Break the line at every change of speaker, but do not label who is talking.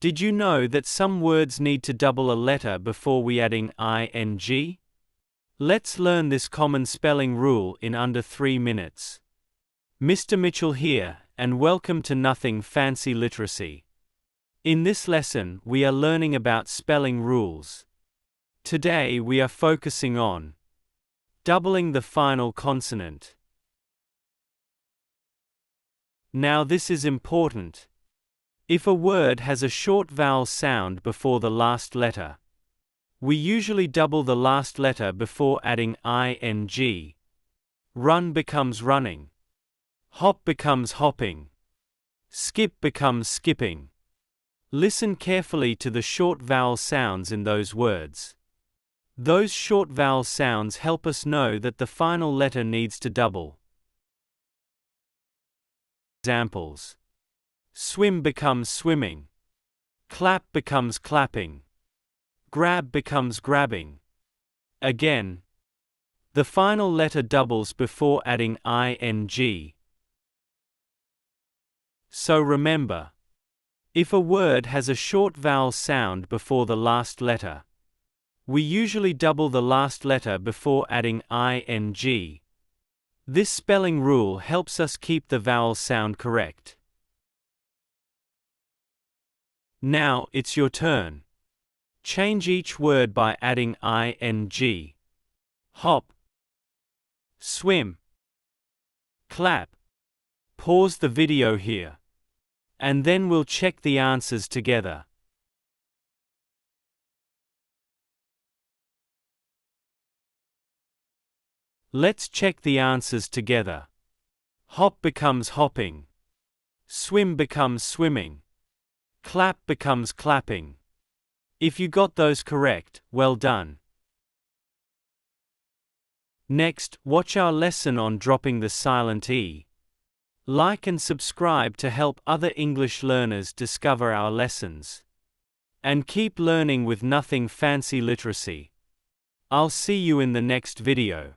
Did you know that some words need to double a letter before we adding ing? Let's learn this common spelling rule in under 3 minutes. Mr. Mitchell here, and welcome to Nothing Fancy Literacy. In this lesson, we are learning about spelling rules. Today we are focusing on doubling the final consonant. Now this is important. If a word has a short vowel sound before the last letter, we usually double the last letter before adding ing. Run becomes running. Hop becomes hopping. Skip becomes skipping. Listen carefully to the short vowel sounds in those words. Those short vowel sounds help us know that the final letter needs to double. Examples: swim becomes swimming. Clap becomes clapping. Grab becomes grabbing. Again, the final letter doubles before adding ing. So remember, if a word has a short vowel sound before the last letter, we usually double the last letter before adding ing. This spelling rule helps us keep the vowel sound correct. Now it's your turn. Change each word by adding ing. Hop, swim, clap. Pause the video here, and then we'll check the answers together. Let's check the answers together. Hop becomes hopping. Swim becomes swimming. Clap becomes clapping. If you got those correct, well done. Next, watch our lesson on dropping the silent E. Like and subscribe to help other English learners discover our lessons. And keep learning with Nothing Fancy Literacy. I'll see you in the next video.